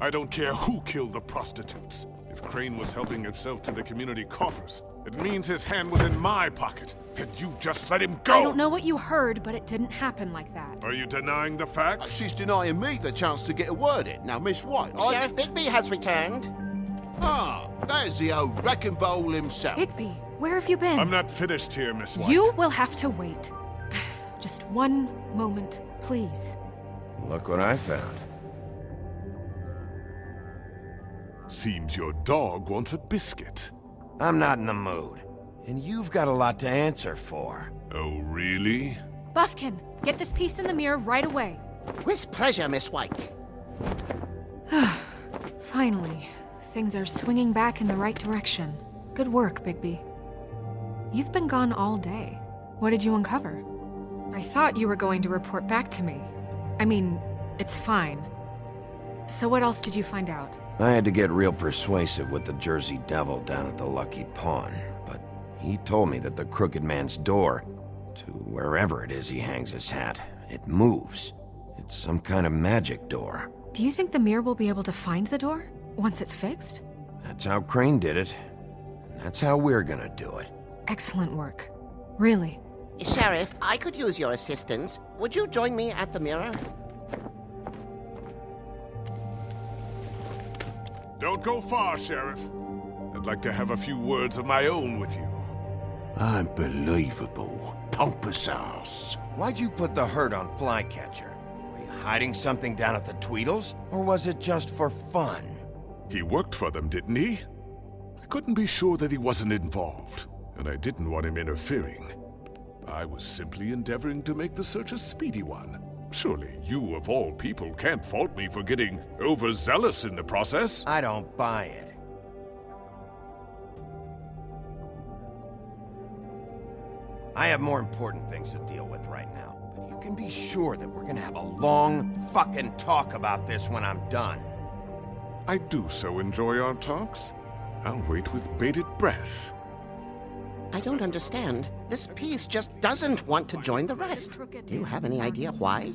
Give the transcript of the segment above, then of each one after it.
I don't care who killed the prostitutes. If Crane was helping himself to the community coffers, it means his hand was in my pocket, and you just let him go! I don't know what you heard, but it didn't happen like that. Are you denying the facts? She's denying me the chance to get a word in. Now, Miss White, Sheriff Bigby has returned. Ah, there's the old wrecking bowl himself. Bigby, where have you been? I'm not finished here, Miss White. You will have to wait. Just one moment, please. Look what I found. Seems your dog wants a biscuit. I'm not in the mood. And you've got a lot to answer for. Oh, really? Buffkin, get this piece in the mirror right away. With pleasure, Miss White. Finally, things are swinging back in the right direction. Good work, Bigby. You've been gone all day. What did you uncover? I thought you were going to report back to me. I mean, it's fine. So what else did you find out? I had to get real persuasive with the Jersey Devil down at the Lucky Pawn, but he told me that the Crooked Man's door, to wherever it is he hangs his hat, it moves. It's some kind of magic door. Do you think the mirror will be able to find the door once it's fixed? That's how Crane did it, and that's how we're gonna do it. Excellent work. Really. Sheriff, I could use your assistance. Would you join me at the mirror? Don't go far, Sheriff. I'd like to have a few words of my own with you. Unbelievable. Pompous ass. Why'd you put the hurt on Flycatcher? Were you hiding something down at the Tweedles, or was it just for fun? He worked for them, didn't he? I couldn't be sure that he wasn't involved, and I didn't want him interfering. I was simply endeavoring to make the search a speedy one. Surely you, of all people, can't fault me for getting overzealous in the process. I don't buy it. I have more important things to deal with right now, but you can be sure that we're gonna have a long fucking talk about this when I'm done. I do so enjoy our talks. I'll wait with bated breath. I don't understand. This piece just doesn't want to join the rest. Do you have any idea why?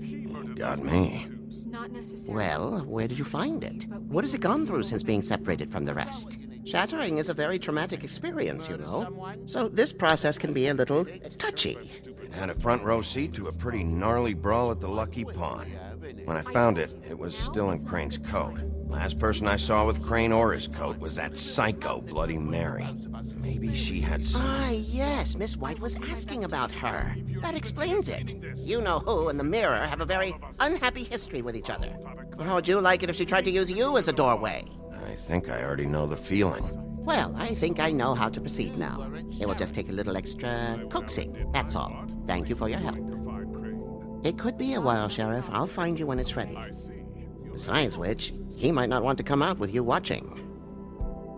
You got me. Not necessarily. Well, where did you find it? What has it gone through since being separated from the rest? Shattering is a very traumatic experience, you know. So this process can be a little touchy. It had a front row seat to a pretty gnarly brawl at the Lucky Pawn. When I found it, it was still in Crane's coat. Last person I saw with Crane or his coat was that psycho Bloody Mary. Maybe she had some... Ah, yes, Miss White was asking about her. That explains it. You know who and the mirror have a very unhappy history with each other. How would you like it if she tried to use you as a doorway? I think I already know the feeling. Well, I think I know how to proceed now. It will just take a little extra coaxing, that's all. Thank you for your help. It could be a while, Sheriff. I'll find you when it's ready. Besides which, he might not want to come out with you watching.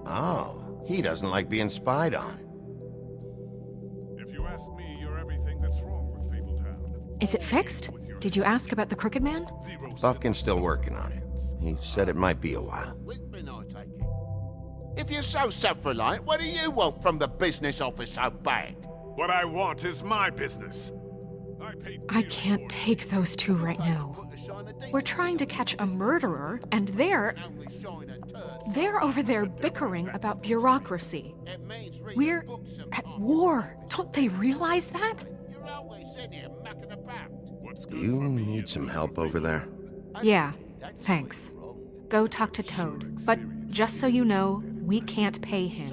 Oh, he doesn't like being spied on. If you ask me, you're everything that's wrong with Fabletown. Is it fixed? Did you ask about the Crooked Man? Buffkin's still working on it. He said it might be a while. If you're so self-reliant, what do you want from the business office so bad? What I want is my business. I can't take those two right now. We're trying to catch a murderer, and they're over there bickering about bureaucracy. We're at war. Don't they realize that? Do you need some help over there? Yeah, thanks. Go talk to Toad. But just so you know, we can't pay him.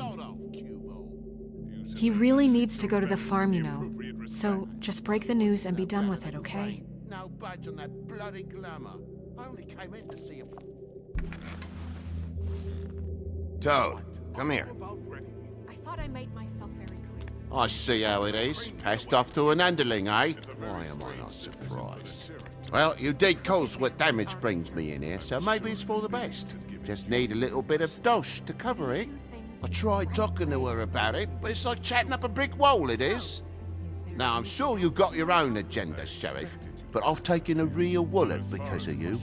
He really needs to go to the farm, you know. So just break the news and be done with it, okay? No budge on that bloody glamour. I only came in to see him. Toad, come here. I thought I made myself very clear. I see how it is. Passed off to an underling, eh? Why am I not surprised? Well, you did cause what damage brings me in here, so maybe it's for the best. Just need a little bit of dosh to cover it. I tried talking to her about it, but it's like chatting up a brick wall, it is. Now, I'm sure you've got your own agenda, Sheriff, but I've taken a real wallet because of you.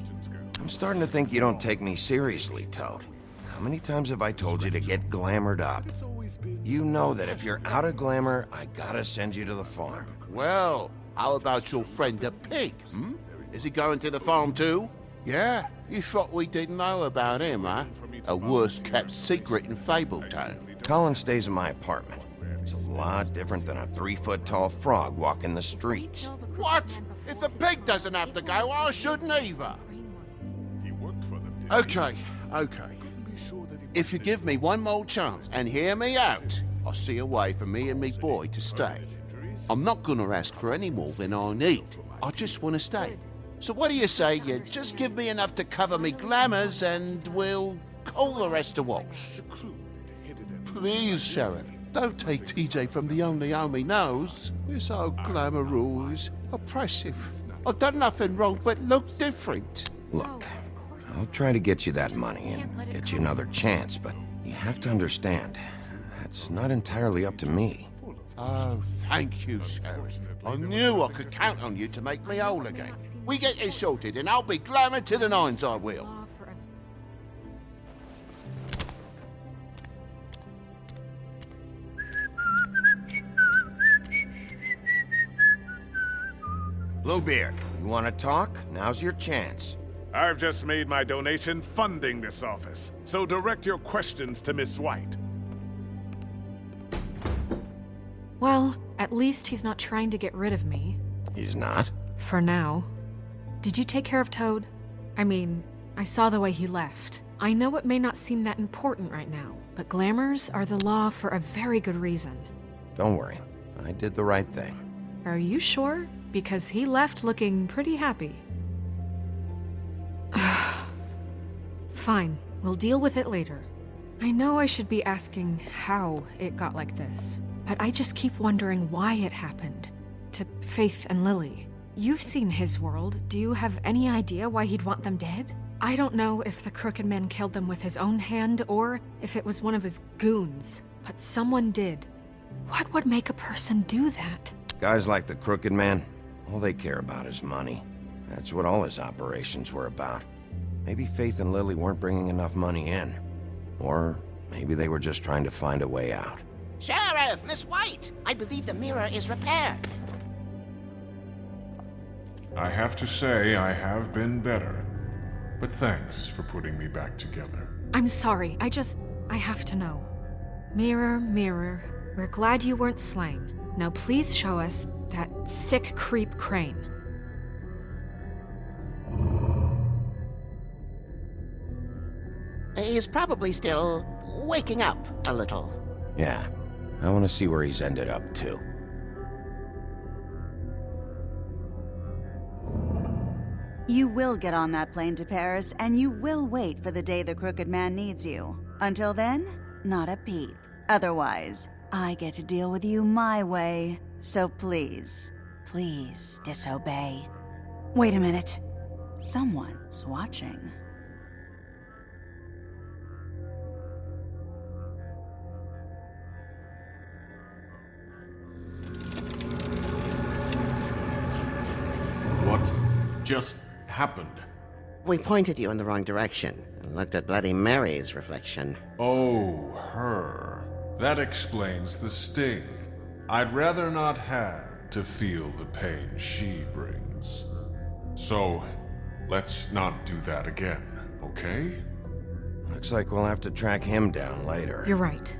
I'm starting to think you don't take me seriously, Toad. How many times have I told you to get glamored up? You know that if you're out of glamour, I gotta send you to the farm. Well, how about your friend the pig, hmm? Is he going to the farm too? Yeah, You thought we didn't know about him, huh? A worst-kept secret in Fabletown. Colin stays in my apartment. It's a lot different than a 3-foot-tall frog walking the streets. What? If the pig doesn't have to go, I shouldn't either. Okay. If you give me one more chance and hear me out, I'll see a way for me and me boy to stay. I'm not gonna ask for any more than I need. I just want to stay. So what do you say you just give me enough to cover me glamours and we'll call the rest a wash? Please, Sheriff, don't take TJ from the only home he knows. This old glamour rule is oppressive. I've done nothing wrong but look different. Look, I'll try to get you that money and get you another chance, but you have to understand, that's not entirely up to me. Oh, thank you, Sheriff. I knew I could count on you to make me whole again. We get this sorted and I'll be glamour to the nines, I will. Bluebeard, you want to talk? Now's your chance. I've just made my donation funding this office, so direct your questions to Miss White. Well, at least he's not trying to get rid of me. He's not? For now. Did you take care of Toad? I mean, I saw the way he left. I know it may not seem that important right now, but glamours are the law for a very good reason. Don't worry, I did the right thing. Are you sure? Because he left looking pretty happy. Fine, we'll deal with it later. I know I should be asking how it got like this, but I just keep wondering why it happened. To Faith and Lily. You've seen his world. Do you have any idea why he'd want them dead? I don't know if the Crooked Man killed them with his own hand or if it was one of his goons, but someone did. What would make a person do that? Guys like the Crooked Man, all they care about is money. That's what all his operations were about. Maybe Faith and Lily weren't bringing enough money in. Or maybe they were just trying to find a way out. Sheriff, Miss White, I believe the mirror is repaired. I have to say I have been better. But thanks for putting me back together. I'm sorry, I have to know. Mirror, mirror, we're glad you weren't slain. Now please show us that sick creep Crane. He's probably still waking up a little. Yeah, I want to see where he's ended up, too. You will get on that plane to Paris, and you will wait for the day the Crooked Man needs you. Until then, not a peep. Otherwise, I get to deal with you my way. So please, please disobey. Wait a minute. Someone's watching. What just happened? We pointed you in the wrong direction and looked at Bloody Mary's reflection. Oh, her. That explains the sting. I'd rather not have to feel the pain she brings. So, let's not do that again, okay? Looks like we'll have to track him down later. You're right.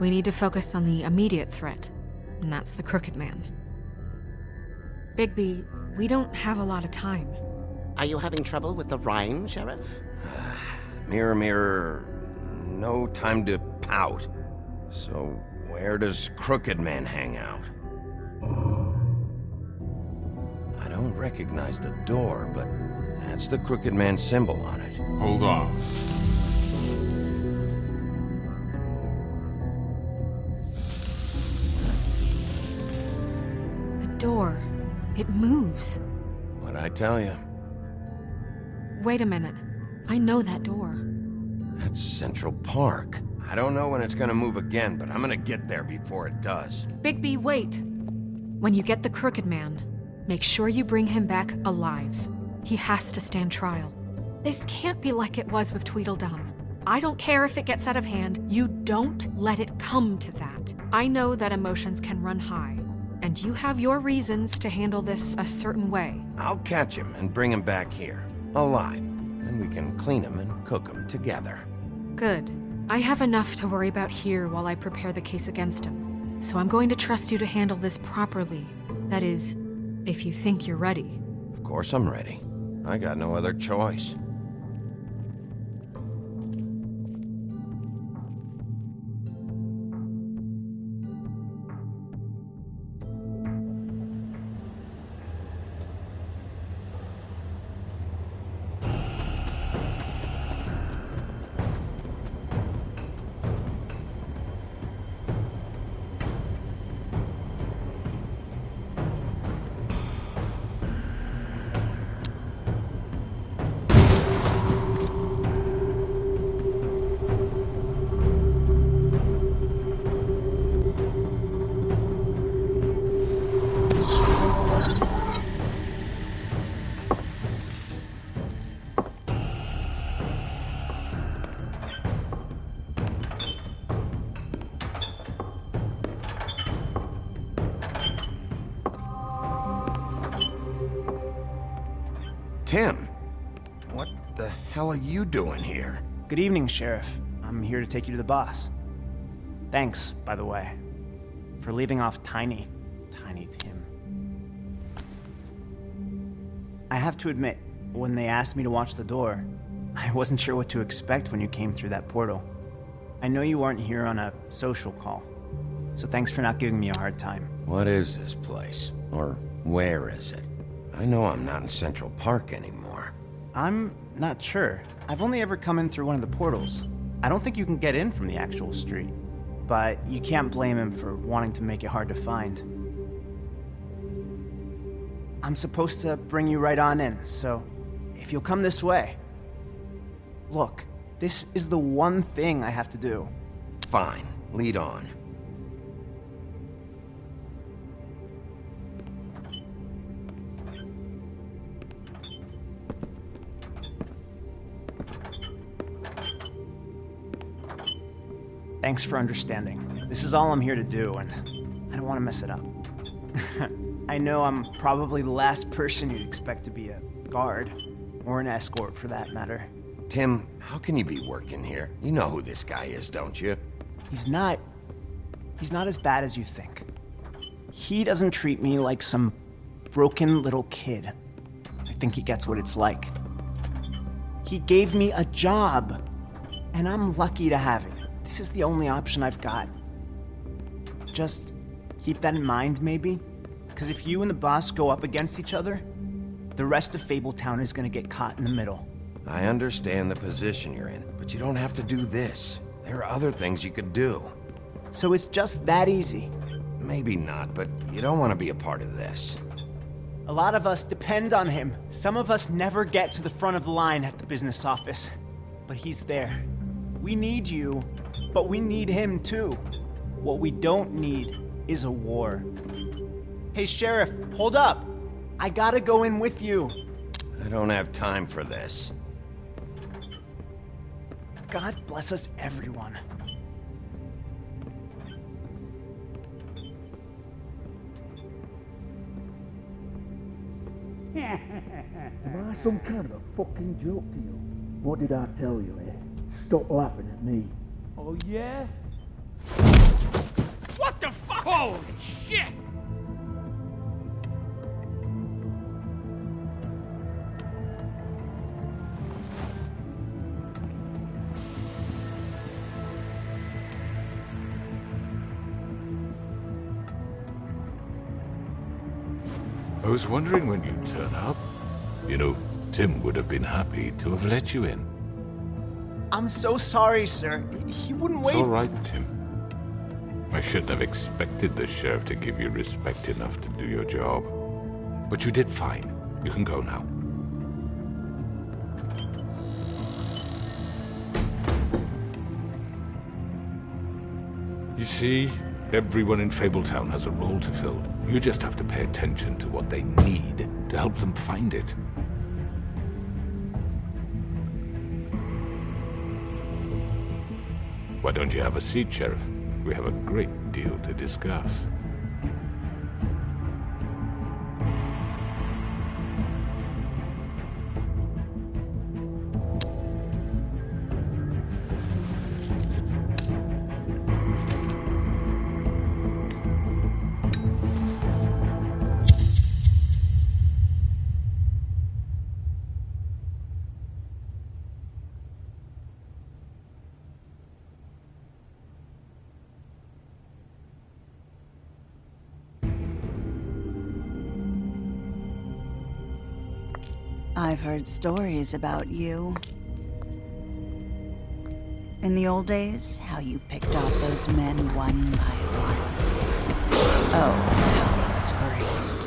We need to focus on the immediate threat, and that's the Crooked Man. Bigby, we don't have a lot of time. Are you having trouble with the rhyme, Sheriff? Mirror, mirror, no time to pout. So, where does Crooked Man hang out? I don't recognize the door, but that's the Crooked Man symbol on it. Hold on. The door. It moves. What'd I tell you? Wait a minute. I know that door. That's Central Park. I don't know when it's gonna move again, but I'm gonna get there before it does. Bigby, wait! When you get the Crooked Man, make sure you bring him back alive. He has to stand trial. This can't be like it was with Tweedledum. I don't care if it gets out of hand. You don't let it come to that. I know that emotions can run high, and you have your reasons to handle this a certain way. I'll catch him and bring him back here, alive, Then we can clean them and cook them together. Good. I have enough to worry about here while I prepare the case against him. So I'm going to trust you to handle this properly. That is, if you think you're ready. Of course I'm ready. I got no other choice. Tim, what the hell are you doing here? Good evening, Sheriff. I'm here to take you to the boss. Thanks, by the way, for leaving off Tiny Tim. I have to admit, when they asked me to watch the door, I wasn't sure what to expect when you came through that portal. I know you weren't here on a social call, so thanks for not giving me a hard time. What is this place? Or where is it? I know I'm not in Central Park anymore. I'm not sure. I've only ever come in through one of the portals. I don't think you can get in from the actual street. But you can't blame him for wanting to make it hard to find. I'm supposed to bring you right on in, so if you'll come this way. Look, this is the one thing I have to do. Fine, lead on. Thanks for understanding. This is all I'm here to do, and I don't want to mess it up. I know I'm probably the last person you'd expect to be a guard, or an escort for that matter. Tim, how can you be working here? You know who this guy is, don't you? He's not as bad as you think. He doesn't treat me like some broken little kid. I think he gets what it's like. He gave me a job, and I'm lucky to have it. This is the only option I've got. Just keep that in mind, maybe? Because if you and the boss go up against each other, the rest of Fabletown is gonna get caught in the middle. I understand the position you're in, but you don't have to do this. There are other things you could do. So it's just that easy. Maybe not, but you don't want to be a part of this. A lot of us depend on him. Some of us never get to the front of the line at the business office. But he's there. We need you, but we need him too. What we don't need is a war. Hey, Sheriff, hold up. I gotta go in with you. I don't have time for this. God bless us, everyone. Am I some kind of a fucking joke to you? What did I tell you, eh? Stop laughing at me. Oh, yeah? What the fuck? Holy shit! I was wondering when you'd turn up. You know, Tim would have been happy to have let you in. I'm so sorry, sir. He wouldn't wait. It's all right, Tim. I shouldn't have expected the sheriff to give you respect enough to do your job. But you did fine. You can go now. You see, everyone in Fabletown has a role to fill. You just have to pay attention to what they need to help them find it. Why don't you have a seat, Sheriff? We have a great deal to discuss. I've heard stories about you. In the old days, how you picked off those men one by one. Oh, how they screamed.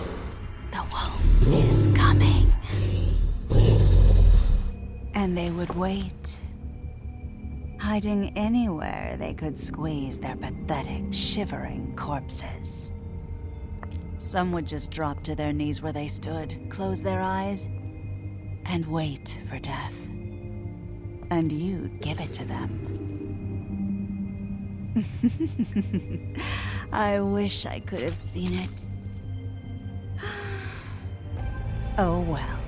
The wolf is coming. And they would wait, hiding anywhere they could squeeze their pathetic, shivering corpses. Some would just drop to their knees where they stood, close their eyes, and wait for death. And you'd give it to them. I wish I could have seen it. Oh well.